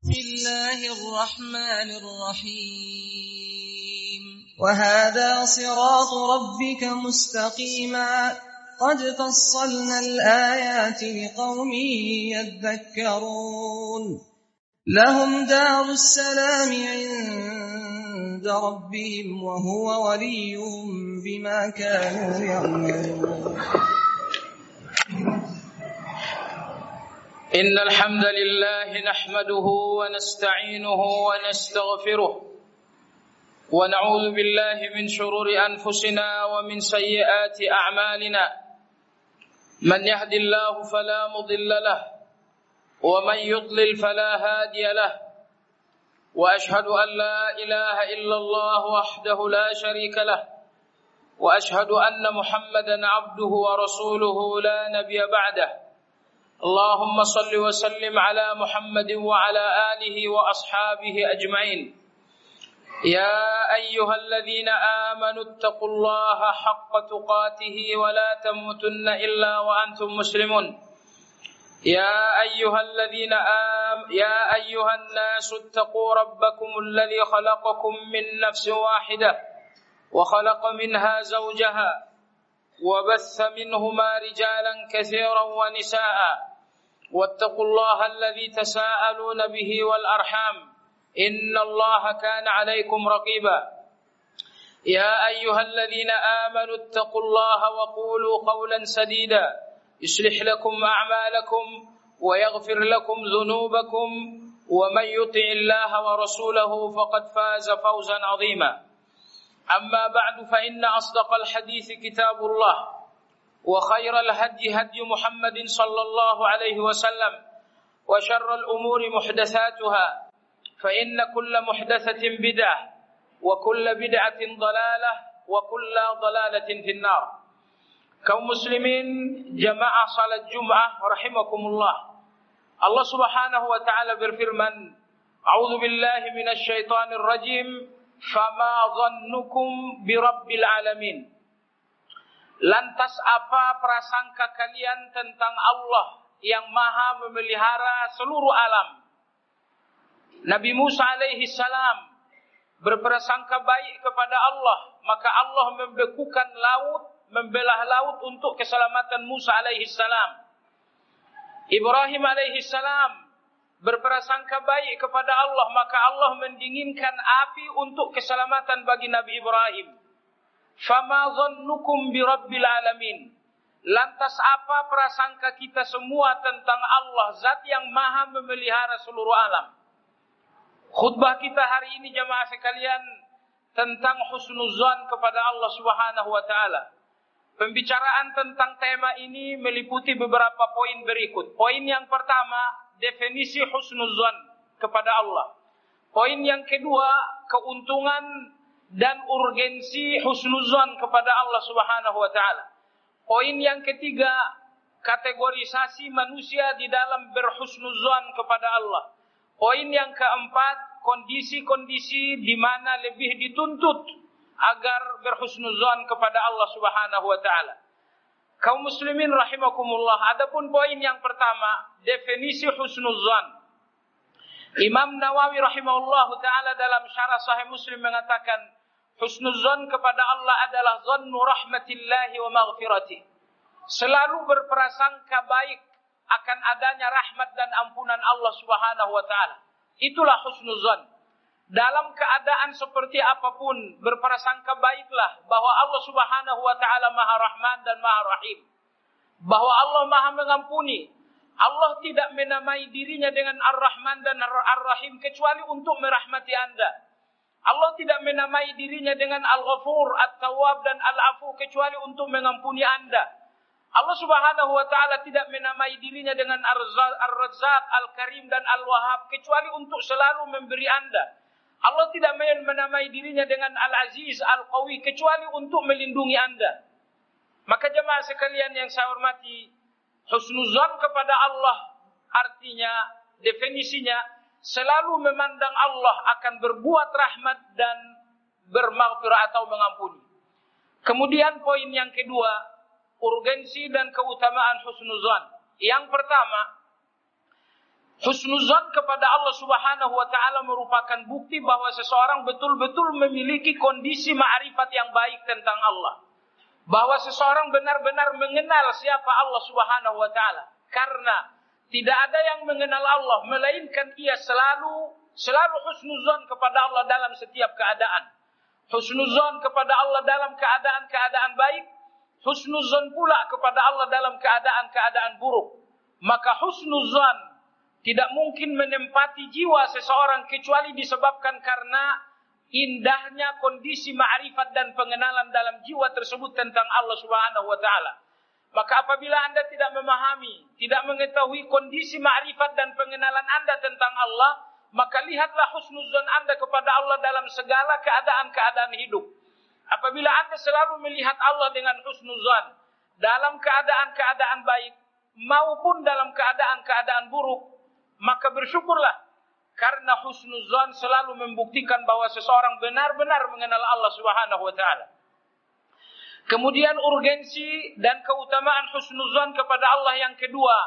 بسم الله الرحمن الرحيم وهذا صراط ربك مستقيما قد فصلنا الآيات لقوم يذكرون لهم دار السلام عند ربهم وهو وليهم بما كانوا يعملون إن الحمد لله نحمده ونستعينه ونستغفره ونعوذ بالله من شرور أنفسنا ومن سيئات أعمالنا من يهد الله فلا مضل له ومن يضلل فلا هادي له وأشهد أن لا إله إلا الله وحده لا شريك له وأشهد أن محمدا عبده ورسوله لا نبي بعده اللهم صل وسلم على محمد وعلى آله وأصحابه أجمعين يا أيها الذين آمنوا اتقوا الله حق تقاته ولا تموتن إلا وأنتم مسلمون يا أيها الناس اتقوا ربكم الذي خلقكم من نفس واحدة وخلق منها زوجها وبث منهما رجالا كثيرا ونساء واتقوا الله الذي تساءلون به والأرحام إن الله كان عليكم رقيبا يا أيها الذين آمنوا اتقوا الله وقولوا قولا سديدا يصلح لكم أعمالكم ويغفر لكم ذنوبكم ومن يطع الله ورسوله فقد فاز فوزا عظيما أما بعد فإن أصدق الحديث كتاب الله وخير الهدي هدي محمد صلى الله عليه وسلم وشر الأمور محدثاتها فإن كل محدثة بدعة وكل بدعة ضلالة وكل ضلالة في النار kaum muslimin jamaah salat Jumat rahimakumullah. Allah Subhanahu wa taala berfirman, A'udzu billahi minasy syaithanir rajim. Fama dhannukum birabbil alamin. Lantas apa prasangka kalian tentang Allah yang maha memelihara seluruh alam? Nabi Musa alaihi salam berprasangka baik kepada Allah, maka Allah membekukan laut, membelah laut untuk keselamatan Musa alaihi salam. Ibrahim alaihi salam berprasangka baik kepada Allah, maka Allah mendinginkan api untuk keselamatan bagi Nabi Ibrahim. Fama dhannukum birabbil alamin. Lantas apa prasangka kita semua tentang Allah, zat yang maha memelihara seluruh alam? Khutbah kita hari ini jamaah sekalian tentang husnuzan kepada Allah Subhanahu wa taala. Pembicaraan tentang tema ini meliputi beberapa poin berikut. Poin yang pertama, definisi husnuzan kepada Allah. Poin yang kedua, keuntungan dan urgensi husnuzan kepada Allah Subhanahu wa taala. Poin yang ketiga, kategorisasi manusia di dalam berhusnuzan kepada Allah. Poin yang keempat, kondisi-kondisi di mana lebih dituntut agar berhusnuzan kepada Allah Subhanahu wa taala. Kaum muslimin rahimakumullah, adapun poin yang pertama, definisi husnuzan. Imam Nawawi rahimahullah taala dalam syarah Sahih Muslim mengatakan, husnuzan kepada Allah adalah zannu rahmatillahi wa maghfirati. Selalu berprasangka baik akan adanya rahmat dan ampunan Allah Subhanahu wa taala. Itulah husnuzan. Dalam keadaan seperti apapun, berprasangka baiklah bahwa Allah Subhanahu wa taala Maha Rahman dan Maha Rahim. Bahwa Allah Maha mengampuni. Allah tidak menamai dirinya dengan Ar-Rahman dan Ar-Rahim kecuali untuk merahmati Anda. Allah tidak menamai dirinya dengan Al-Ghafur, At-Tawwab dan Al-Afu kecuali untuk mengampuni Anda. Allah Subhanahu wa taala tidak menamai dirinya dengan Ar-Razzaq, Al-Karim dan Al-Wahhab kecuali untuk selalu memberi Anda. Allah tidak menamai dirinya dengan Al-Aziz, Al-Qawi kecuali untuk melindungi Anda. Maka jemaah sekalian yang saya hormati, husnuzan kepada Allah artinya, definisinya, selalu memandang Allah akan berbuat rahmat dan bermaghfirah atau mengampuni. Kemudian poin yang kedua, urgensi dan keutamaan husnuzan. Yang pertama, Husnuzan kepada Allah Subhanahu wa taala merupakan bukti bahwa seseorang betul-betul memiliki kondisi ma'rifat yang baik tentang Allah. Bahwa seseorang benar-benar mengenal siapa Allah Subhanahu wa taala. Karena tidak ada yang mengenal Allah melainkan ia selalu husnuzan kepada Allah dalam setiap keadaan. Husnuzan kepada Allah dalam keadaan baik, husnuzan pula kepada Allah dalam keadaan buruk. Maka husnuzan tidak mungkin menempati jiwa seseorang kecuali disebabkan karena indahnya kondisi ma'rifat dan pengenalan dalam jiwa tersebut tentang Allah Subhanahu wa taala. Maka apabila Anda tidak memahami, tidak mengetahui kondisi ma'rifat dan pengenalan Anda tentang Allah, maka lihatlah husnuzan Anda kepada Allah dalam segala keadaan hidup. Apabila Anda selalu melihat Allah dengan husnuzan dalam keadaan baik maupun dalam keadaan buruk, maka bersyukurlah, karena husnuzan selalu membuktikan bahwa seseorang benar-benar mengenal Allah Subhanahu wa taala. Kemudian urgensi dan keutamaan husnuzan kepada Allah yang kedua,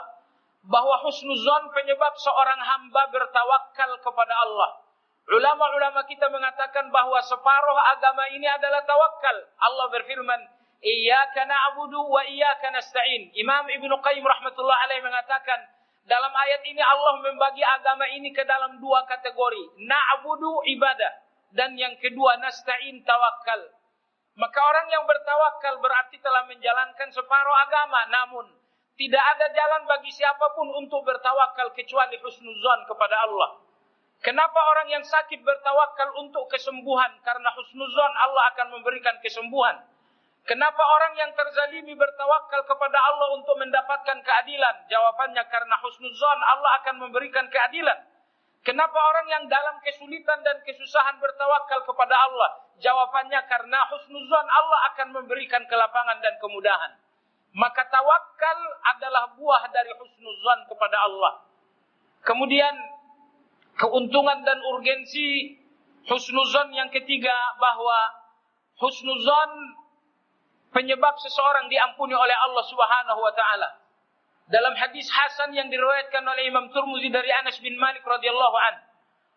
bahwa husnuzan penyebab seorang hamba bertawakal kepada Allah. Ulama-ulama kita mengatakan bahwa separuh agama ini adalah tawakal. Allah berfirman, "Iyyaka na'budu wa iyyaka nasta'in." Imam Ibnu Qayyim rahmatullah alaihi mengatakan, dalam ayat ini Allah membagi agama ini ke dalam dua kategori. Na'budu ibadah. Dan yang kedua nasta'in tawakal. Maka orang yang bertawakal berarti telah menjalankan separuh agama. Namun tidak ada jalan bagi siapapun untuk bertawakal kecuali husnuzan kepada Allah. Kenapa orang yang sakit bertawakal untuk kesembuhan? Karena husnuzan Allah akan memberikan kesembuhan. Kenapa orang yang terzalimi bertawakal kepada Allah untuk mendapatkan keadilan? Jawabannya karena husnuzan Allah akan memberikan keadilan. Kenapa orang yang dalam kesulitan dan kesusahan bertawakal kepada Allah? Jawabannya karena husnuzan Allah akan memberikan kelapangan dan kemudahan. Maka tawakal adalah buah dari husnuzan kepada Allah. Kemudian keuntungan dan urgensi husnuzan yang ketiga, bahwa husnuzan penyebab seseorang diampuni oleh Allah Subhanahu wa taala. Dalam hadis hasan yang diriwayatkan oleh Imam Tirmidzi dari Anas bin Malik radhiyallahu an,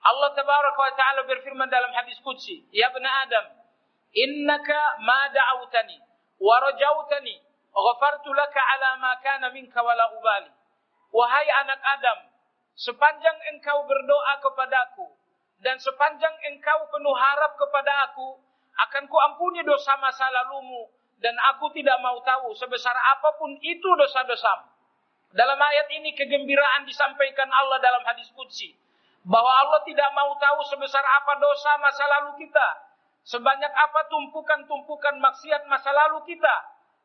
Allah tabaraka wa taala berfirman dalam hadis qudsi, "Ya ibn Adam, innaka ma da'awtani wa rajautani, ghafartu laka ala ma kana minka wa la ubali." Wahai anak Adam, sepanjang engkau berdoa kepadaku dan sepanjang engkau penuh harap kepada aku, akan kuampuni dosa masa lalumu. Dan aku tidak mau tahu sebesar apapun itu dosa-dosamu. Dalam ayat ini kegembiraan disampaikan Allah dalam hadis qudsi. Bahwa Allah tidak mau tahu sebesar apa dosa masa lalu kita. Sebanyak apa tumpukan-tumpukan maksiat masa lalu kita.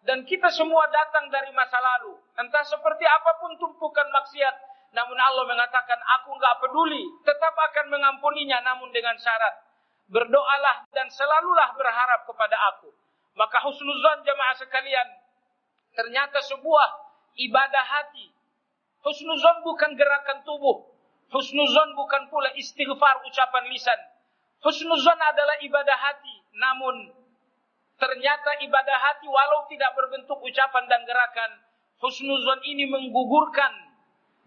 Dan kita semua datang dari masa lalu. Entah seperti apapun tumpukan maksiat. Namun Allah mengatakan, aku enggak peduli. Tetap akan mengampuninya namun dengan syarat. Berdoalah dan selalulah berharap kepada aku. Maka husnuzan jamaah sekalian, ternyata sebuah ibadah hati. Husnuzan bukan gerakan tubuh. Husnuzan bukan pula istighfar ucapan lisan. Husnuzan adalah ibadah hati. Namun ternyata ibadah hati walau tidak berbentuk ucapan dan gerakan, husnuzan ini menggugurkan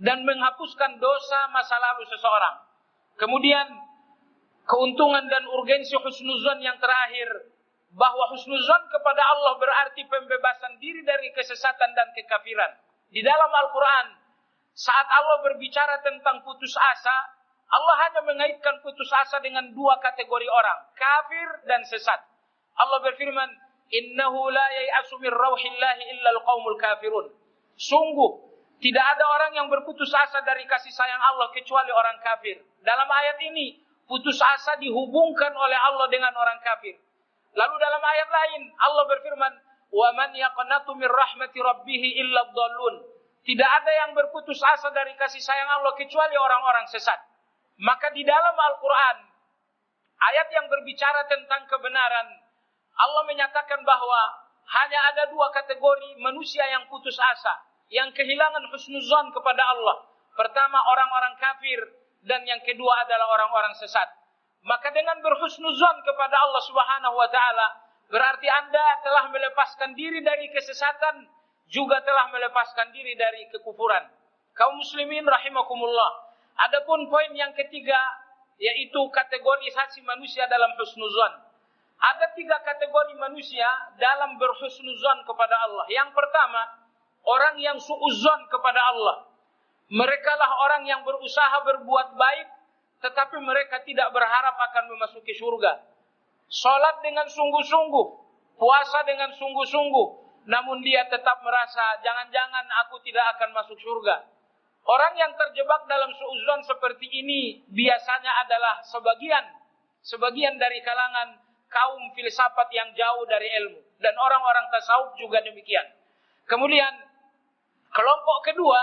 dan menghapuskan dosa masa lalu seseorang. Kemudian keuntungan dan urgensi husnuzan yang terakhir, bahwa husnuzan kepada Allah berarti pembebasan diri dari kesesatan dan kekafiran. Di dalam Al-Quran, saat Allah berbicara tentang putus asa, Allah hanya mengaitkan putus asa dengan dua kategori orang, kafir dan sesat. Allah berfirman, "Innahu la yai'asu min rauhillahi illa al-qaumul kafirun." Sungguh, tidak ada orang yang berputus asa dari kasih sayang Allah kecuali orang kafir. Dalam ayat ini, putus asa dihubungkan oleh Allah dengan orang kafir. Lalu dalam ayat lain Allah berfirman, "Wa man yaqnatu min rahmati rabbih illa ad-dallun." Tidak ada yang berputus asa dari kasih sayang Allah kecuali orang-orang sesat. Maka di dalam Al-Quran, ayat yang berbicara tentang kebenaran, Allah menyatakan bahwa hanya ada dua kategori manusia yang putus asa, yang kehilangan husnuzan kepada Allah. Pertama orang-orang kafir, dan yang kedua adalah orang-orang sesat. Maka dengan berhusnuzan kepada Allah Subhanahu wa taala, berarti Anda telah melepaskan diri dari kesesatan, juga telah melepaskan diri dari kekufuran. Kaum muslimin rahimakumullah, Adapun poin yang ketiga, yaitu kategorisasi manusia dalam husnuzan. Ada 3 kategori manusia dalam berhusnuzan kepada Allah. Yang pertama, orang yang suudzon kepada Allah. Mereka lah orang yang berusaha berbuat baik, tetapi mereka tidak berharap akan memasuki surga. Salat dengan sungguh-sungguh, puasa dengan sungguh-sungguh, namun dia tetap merasa jangan-jangan aku tidak akan masuk surga. Orang yang terjebak dalam suudzon seperti ini biasanya adalah sebagian dari kalangan kaum filsafat yang jauh dari ilmu, dan orang-orang tasawuf juga demikian. Kemudian kelompok kedua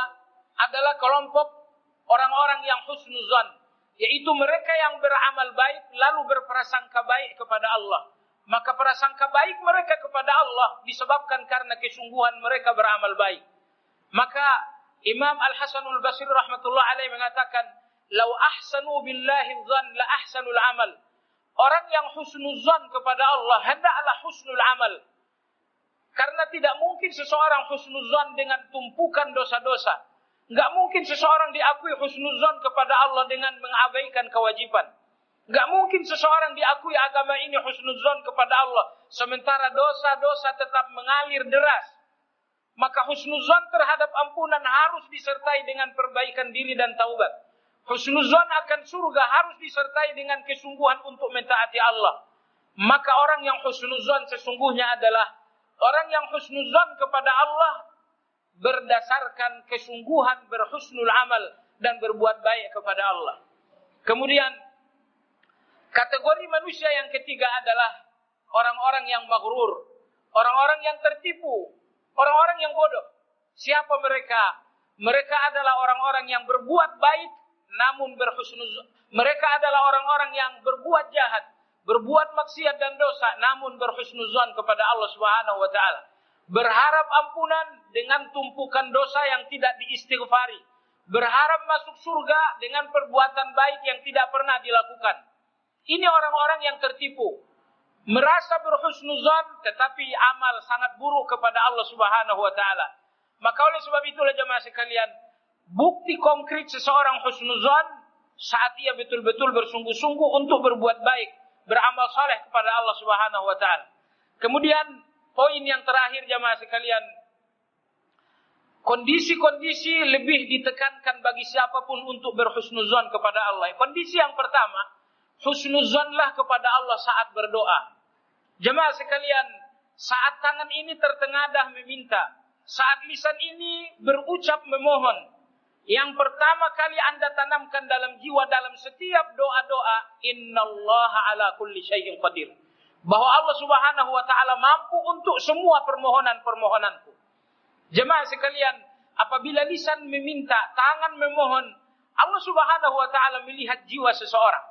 adalah kelompok orang-orang yang husnuzan, yaitu mereka yang beramal baik lalu berprasangka baik kepada Allah. Maka prasangka baik mereka kepada Allah disebabkan karena kesungguhan mereka beramal baik. Maka Imam Al-Hasanul Basri rahmatullah alaih mengatakan, "Lau ahsanu billahi dzan la ahsanul amal." Orang yang husnuzan kepada Allah hendaklah husnul amal. Karena tidak mungkin seseorang husnuzan dengan tumpukan dosa-dosa. Enggak mungkin seseorang diakui husnuzan kepada Allah dengan mengabaikan kewajiban. Enggak mungkin seseorang diakui agama ini husnuzan kepada Allah sementara dosa-dosa tetap mengalir deras. Maka husnuzan terhadap ampunan harus disertai dengan perbaikan diri dan taubat. Husnuzan akan surga harus disertai dengan kesungguhan untuk mentaati Allah. Maka orang yang husnuzan sesungguhnya adalah orang yang husnuzan kepada Allah berdasarkan kesungguhan berhusnul amal dan berbuat baik kepada Allah. Kemudian kategori manusia yang ketiga adalah orang-orang yang maghrur, orang-orang yang tertipu, orang-orang yang bodoh. Siapa mereka? Mereka adalah orang-orang yang berbuat baik namun berhusnuzan. Mereka adalah orang-orang yang berbuat jahat, berbuat maksiat dan dosa namun berhusnuzan kepada Allah Subhanahu wa taala. Berharap ampunan dengan tumpukan dosa yang tidak diistighfari. Berharap masuk surga dengan perbuatan baik yang tidak pernah dilakukan. Ini orang-orang yang tertipu. Merasa berhusnuzan tetapi amal sangat buruk kepada Allah Subhanahu wa taala. Maka oleh sebab itulah jemaah sekalian, bukti konkret seseorang husnuzan saat ia betul-betul bersungguh-sungguh untuk berbuat baik, beramal saleh kepada Allah Subhanahu wa taala. Kemudian poin yang terakhir jemaah sekalian, kondisi-kondisi lebih ditekankan bagi siapapun untuk berhusnuzan kepada Allah. Kondisi yang pertama, husnuzanlah kepada Allah saat berdoa. Jemaah sekalian, saat tangan ini tertengadah meminta, saat lisan ini berucap memohon, yang pertama kali Anda tanamkan dalam jiwa dalam setiap doa-doa, innallaha ala kulli syai'in qadir. Bahwa Allah Subhanahu wa taala mampu untuk semua permohonan-permohonanku. Jemaah sekalian, apabila lisan meminta, tangan memohon, Allah Subhanahu wa taala melihat jiwa seseorang.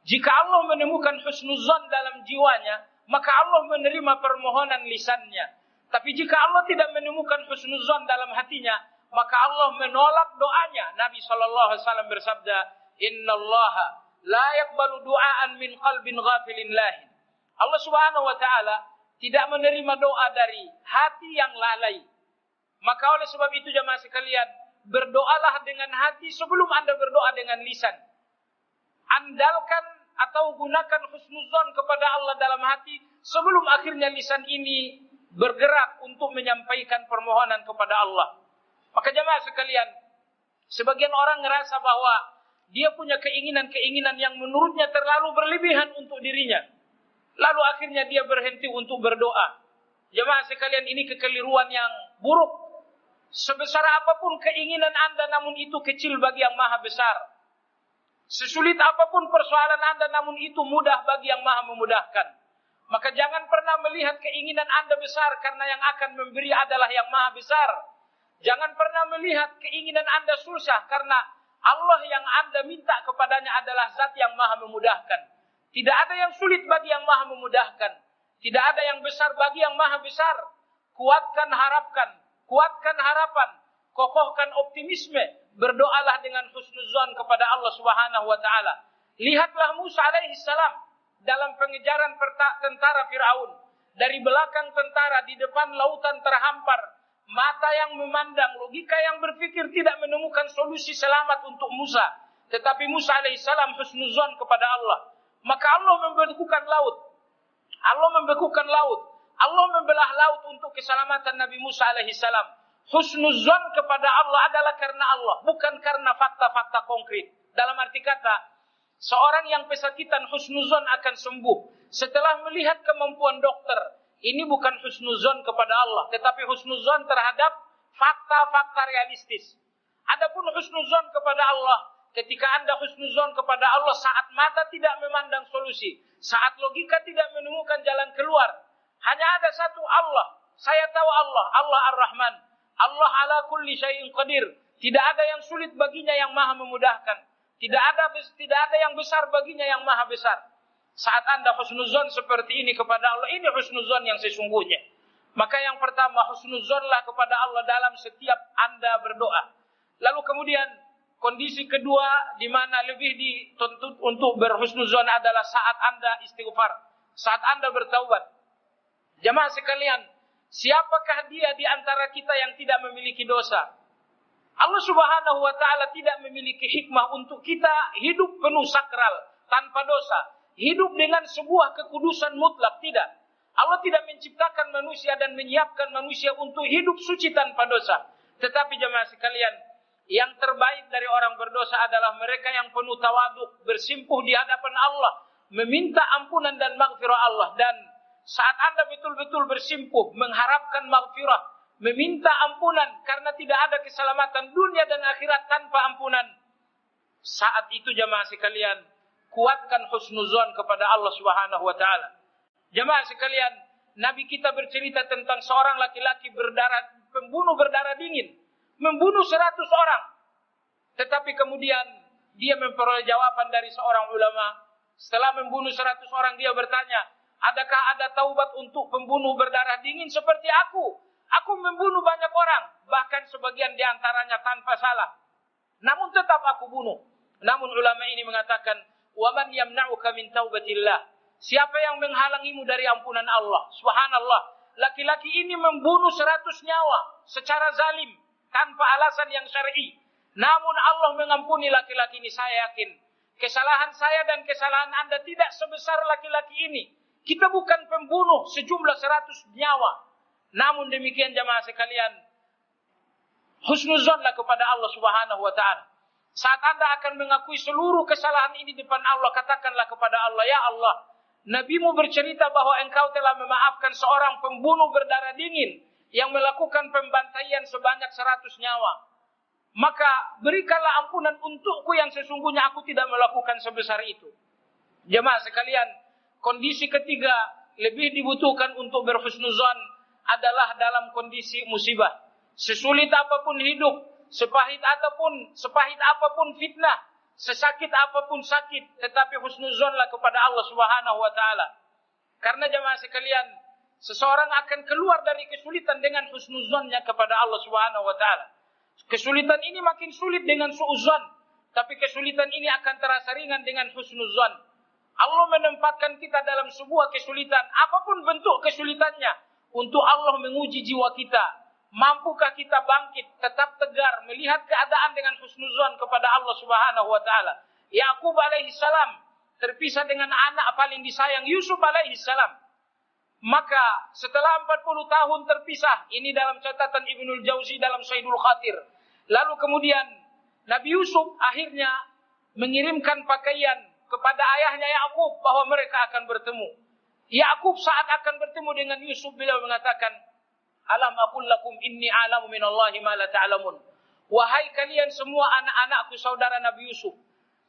Jika Allah menemukan husnuzan dalam jiwanya, maka Allah menerima permohonan lisannya. Tapi jika Allah tidak menemukan husnuzan dalam hatinya, maka Allah menolak doanya. Nabi SAW bersabda, innallaha la yaqbalu du'aan min qalbin ghafilin lahin. Allah Subhanahu wa taala tidak menerima doa dari hati yang lalai. Maka oleh sebab itu jemaah sekalian, berdoalah dengan hati sebelum Anda berdoa dengan lisan. Andalkan atau gunakan husnuzan kepada Allah dalam hati sebelum akhirnya lisan ini bergerak untuk menyampaikan permohonan kepada Allah. Maka jemaah sekalian, sebagian orang ngerasa bahwa dia punya keinginan-keinginan yang menurutnya terlalu berlebihan untuk dirinya. Lalu akhirnya dia berhenti untuk berdoa. Jemaah sekalian, ini kekeliruan yang buruk. Sebesar apapun keinginan Anda, namun itu kecil bagi yang maha besar. Sesulit apapun persoalan Anda, namun itu mudah bagi yang maha memudahkan. Maka jangan pernah melihat keinginan Anda besar, karena yang akan memberi adalah yang maha besar. Jangan pernah melihat keinginan Anda susah, karena Allah yang Anda minta kepadanya adalah zat yang maha memudahkan. Tidak ada yang sulit bagi yang maha memudahkan. Tidak ada yang besar bagi yang maha besar. Kuatkan harapan, kokohkan optimisme, berdoalah dengan husnuzan kepada Allah Subhanahu wa taala. Lihatlah Musa alaihi salam dalam pengejaran tentara Firaun. Dari belakang tentara, di depan lautan terhampar, mata yang memandang, logika yang berpikir tidak menemukan solusi selamat untuk Musa. Tetapi Musa alaihissalam husnuzon kepada Allah. Maka Allah membekukan laut. Allah membelah laut untuk keselamatan Nabi Musa alaihissalam. Husnuzon kepada Allah adalah karena Allah, bukan karena fakta-fakta konkret. Dalam arti kata, seorang yang pesakitan husnuzon akan sembuh setelah melihat kemampuan dokter. Ini bukan husnuzon kepada Allah, tetapi husnuzon terhadap fakta-fakta realistis. Adapun husnuzon kepada Allah, ketika Anda husnuzon kepada Allah saat mata tidak memandang solusi, saat logika tidak menemukan jalan keluar, hanya ada satu Allah. Saya tahu Allah Ar-Rahman, Allah ala kulli syai'in qadir. Tidak ada yang sulit baginya yang maha memudahkan. Tidak ada yang besar baginya yang maha besar. Saat Anda husnuzon seperti ini kepada Allah, ini husnuzon yang sesungguhnya. Maka yang pertama, husnuzonlah kepada Allah dalam setiap Anda berdoa. Lalu kemudian kondisi kedua di mana lebih dituntut untuk berhusnuzon adalah saat Anda istighfar, saat Anda bertaubat. Jamaah sekalian, siapakah dia di antara kita yang tidak memiliki dosa? Allah Subhanahu wa taala tidak memiliki hikmah untuk kita hidup penuh sakral tanpa dosa, hidup dengan sebuah kekudusan mutlak, tidak. Allah tidak menciptakan manusia dan menyiapkan manusia untuk hidup suci tanpa dosa. Tetapi jemaah sekalian, yang terbaik dari orang berdosa adalah mereka yang penuh tawaduk, bersimpuh di hadapan Allah, meminta ampunan dan maghfirah Allah. Dan saat Anda betul-betul bersimpuh, mengharapkan maghfirah, meminta ampunan karena tidak ada keselamatan dunia dan akhirat tanpa ampunan, saat itu jemaah sekalian, kuatkan husnuzon kepada Allah Subhanahu wa taala. Jemaah sekalian, Nabi kita bercerita tentang seorang laki-laki pembunuh berdarah dingin, membunuh 100 orang. Tetapi kemudian dia memperoleh jawaban dari seorang ulama. Setelah membunuh 100 orang, dia bertanya, adakah ada taubat untuk pembunuh berdarah dingin seperti aku? Aku membunuh banyak orang, bahkan sebagian di antaranya tanpa salah, namun tetap aku bunuh. Namun ulama ini mengatakan, وَمَنْ يَمْنَعُكَ مِنْ تَوْبَةِ اللَّهِ. Siapa yang menghalangimu dari ampunan Allah? Subhanallah, laki-laki ini membunuh 100 nyawa secara zalim tanpa alasan yang syar'i. Namun Allah mengampuni laki-laki ini. Saya yakin kesalahan saya dan kesalahan Anda tidak sebesar laki-laki ini. Kita bukan pembunuh sejumlah 100 nyawa. Namun demikian jamaah sekalian, husnuzonlah kepada Allah Subhanahu wa taala. Saat Anda akan mengakui seluruh kesalahan ini di depan Allah, katakanlah kepada Allah, ya Allah, Nabimu bercerita bahwa engkau telah memaafkan seorang pembunuh berdarah dingin yang melakukan pembantaian sebanyak 100 nyawa. Maka berikanlah ampunan untukku yang sesungguhnya aku tidak melakukan sebesar itu. Jemaah sekalian, kondisi ketiga lebih dibutuhkan untuk berhusnuzon adalah dalam kondisi musibah. Sesulit apapun hidup, sepahit apapun fitnah, sesakit apapun sakit, tetapi husnuzonlah kepada Allah Subhanahu wa taala. Karena jemaah sekalian, seseorang akan keluar dari kesulitan dengan husnuzonnya kepada Allah Subhanahu wa taala. Kesulitan ini makin sulit dengan suudzon, tapi kesulitan ini akan terasa ringan dengan husnuzon. Allah menempatkan kita dalam sebuah kesulitan, apapun bentuk kesulitannya, untuk Allah menguji jiwa kita. Mampukah kita bangkit, tetap tegar, melihat keadaan dengan husnuzon kepada Allah Subhanahu wa taala. Yakub alaihi salam terpisah dengan anak paling disayang Yusuf alaihi salam. Maka setelah 40 tahun terpisah, ini dalam catatan Ibnul Jauzi dalam Saidul Khatir. Lalu kemudian Nabi Yusuf akhirnya mengirimkan pakaian kepada ayahnya Yakub bahwa mereka akan bertemu. Yakub saat akan bertemu dengan Yusuf, beliau mengatakan, alam aqul lakum inni a'lamu minallahi ma la ta'lamun. Wahai kalian semua anak-anakku saudara Nabi Yusuf,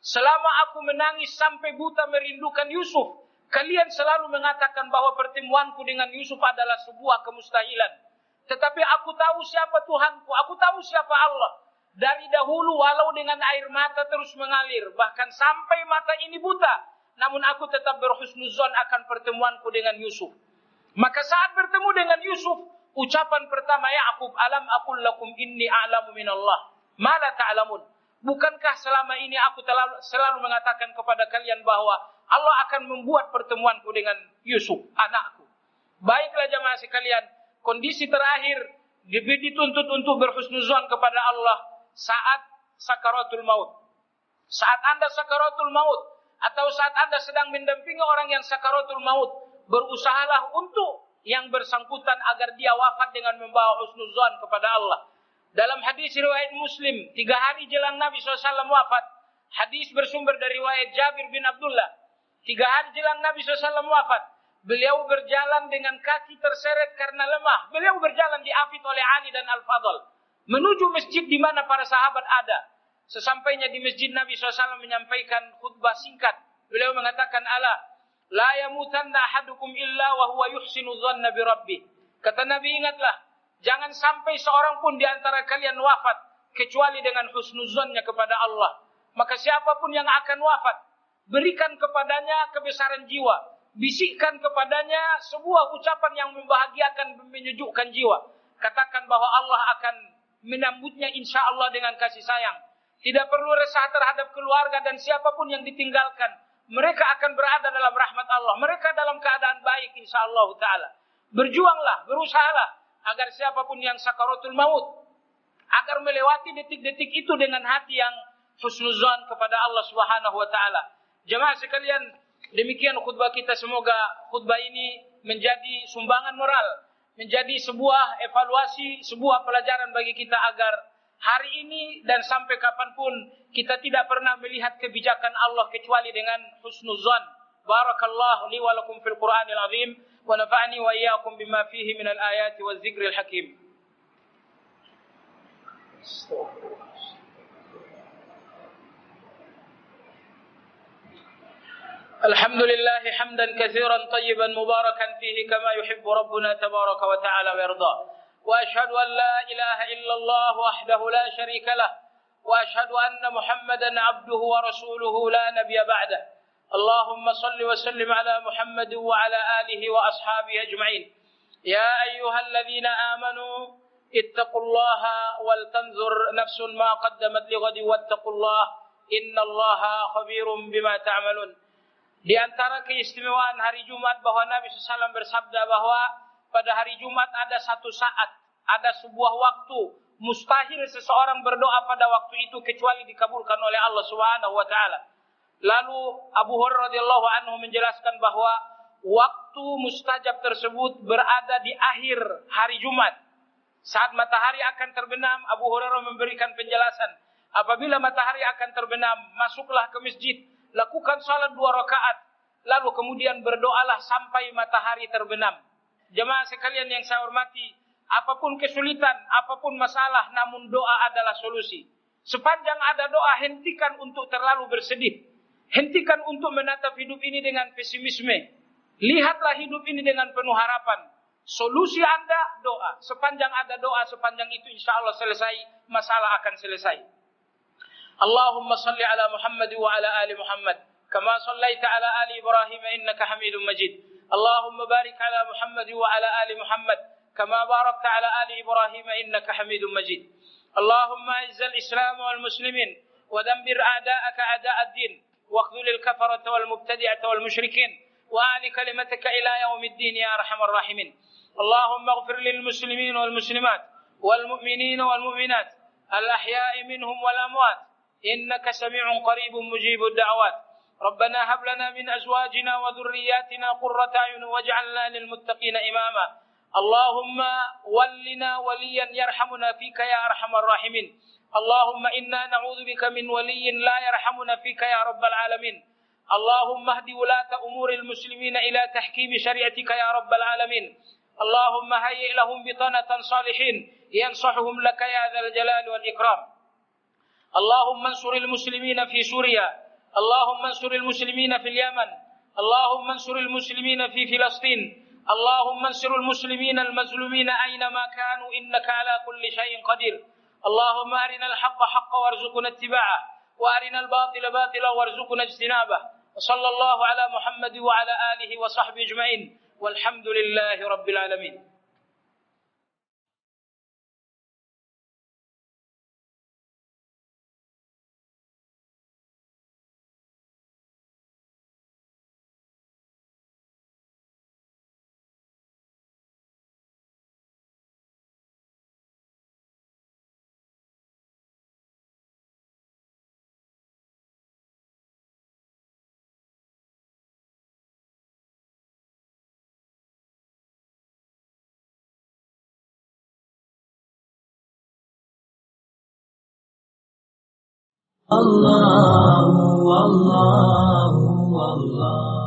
selama aku menangis sampai buta merindukan Yusuf, kalian selalu mengatakan bahwa pertemuanku dengan Yusuf adalah sebuah kemustahilan. Tetapi aku tahu siapa Tuhanku, aku tahu siapa Allah. Dari dahulu walau dengan air mata terus mengalir, bahkan sampai mata ini buta, namun aku tetap berhusnuzon akan pertemuanku dengan Yusuf. Maka saat bertemu dengan Yusuf, ucapan pertama Yakub, alam aqul lakum inni a'lamu minallah ma la ta'lamun. Bukankah selama ini aku selalu mengatakan kepada kalian bahwa Allah akan membuat pertemuanku dengan Yusuf, anakku. Baiklah jemaah sekalian, kondisi terakhir dituntut untuk berhusnuzon kepada Allah saat sakaratul maut. Saat Anda sakaratul maut, atau saat Anda sedang mendampingi orang yang sakaratul maut, berusahalah untuk yang bersangkutan agar dia wafat dengan membawa husnuzan kepada Allah. Dalam hadis riwayat Muslim, 3 hari jelang Nabi SAW wafat, hadis bersumber dari riwayat Jabir bin Abdullah, 3 hari jelang Nabi SAW wafat, beliau berjalan dengan kaki terseret karena lemah. Beliau berjalan diapit oleh Ali dan Al-Fadl menuju masjid di mana para sahabat ada. Sesampainya di masjid, Nabi SAW menyampaikan khutbah singkat. Beliau mengatakan, ala la yamutanna ahadukum illa wa huwa yuhsinu dhanna bi rabbih. Kata Nabi, ingatlah, jangan sampai seorang pun di antara kalian wafat kecuali dengan husnuzannya kepada Allah. Maka siapapun yang akan wafat, berikan kepadanya kebesaran jiwa, bisikkan kepadanya sebuah ucapan yang membahagiakan, menyejukkan jiwa. Katakan bahwa Allah akan menyambutnya insya Allah dengan kasih sayang. Tidak perlu resah terhadap keluarga dan siapapun yang ditinggalkan. Mereka akan berada dalam rahmat Allah. Mereka dalam keadaan baik insya Allah ta'ala. Berjuanglah, berusahalah agar siapapun yang sakaratul maut, agar melewati detik-detik itu dengan hati yang husnuzan kepada Allah Subhanahu wa ta'ala. Jemaah sekalian, demikian khutbah kita. Semoga khutbah ini menjadi sumbangan moral, menjadi sebuah evaluasi, sebuah pelajaran bagi kita agar hari ini dan sampai kapanpun kita tidak pernah melihat kebijakan Allah kecuali dengan husnuzan. Barakallahu li wa lakum fil Qur'anil azim wa nafa'ani wa iyyakum bima fihi minal ayati waz zikril hakim. Alhamdulillah hamdan katsiran tayyiban mubarakan fihi kama yuhibbu rabbuna tabaraka wa ta'ala wa yarda. وأشهد أن لا إله إلا الله وحده لا شريك له وأشهد أن محمدا عبده ورسوله لا نبي بعده اللهم صل وسلم على محمد وعلى آله وأصحابه أجمعين يا أيها الذين آمنوا اتقوا الله ولتنظر نفس ما قدمت لغد واتقوا الله إن الله خبير بما تعملون. Di antara keistimewaan hari Jumat bahwa Nabi SAW bersabda bahwa pada hari Jumat ada satu saat, ada sebuah waktu, mustahil seseorang berdoa pada waktu itu kecuali dikabulkan oleh Allah Subhanahu wa taala. Lalu Abu Hurairah radhiyallahu anhu menjelaskan bahwa waktu mustajab tersebut berada di akhir hari Jumat. Saat matahari akan terbenam, Abu Hurairah memberikan penjelasan. Apabila matahari akan terbenam, masuklah ke masjid, lakukan salat 2 rakaat, lalu kemudian berdoalah sampai matahari terbenam. Jemaah sekalian yang saya hormati, apapun kesulitan, apapun masalah, namun doa adalah solusi. Sepanjang ada doa, hentikan untuk terlalu bersedih. Hentikan untuk menatap hidup ini dengan pesimisme. Lihatlah hidup ini dengan penuh harapan. Solusi Anda, doa. Sepanjang ada doa, sepanjang itu insya Allah selesai, masalah akan selesai. Allahumma salli ala Muhammad wa ala ali Muhammad. Kama sallaita ala ali Ibrahim innaka Hamidum Majid. اللهم بارك على محمد وعلى آل محمد كما باركت على آل إبراهيم إنك حميد مجيد اللهم أعز الإسلام والمسلمين ودمر أعداءك أعداء الدين واخذل الكفرة والمبتدعة والمشركين وأعل كلمتك إلى يوم الدين يا أرحم الراحمين اللهم اغفر للمسلمين والمسلمات والمؤمنين والمؤمنات الأحياء منهم والأموات إنك سميع قريب مجيب الدعوات ربنا هب لنا من أزواجنا وذرياتنا قرة أعين واجعلنا للمتقين إماما اللهم ولنا وليا يرحمنا فيك يا أرحم الراحمين اللهم إنا نعوذ بك من ولي لا يرحمنا فيك يا رب العالمين اللهم اهد ولاة أمور المسلمين إلى تحكيم شريعتك يا رب العالمين اللهم هيئ لهم بطانة صالحين ينصحهم لك يا ذا الجلال والإكرام اللهم انصر المسلمين في سوريا اللهم انصر المسلمين في اليمن اللهم انصر المسلمين في فلسطين اللهم انصر المسلمين المظلومين أينما كانوا إنك على كل شيء قدير اللهم أرنا الحق حقا وارزقنا اتباعه وأرنا الباطل باطلا وارزقنا اجتنابه وصلى الله على محمد وعلى آله وصحبه أجمعين والحمد لله رب العالمين. الله الله الله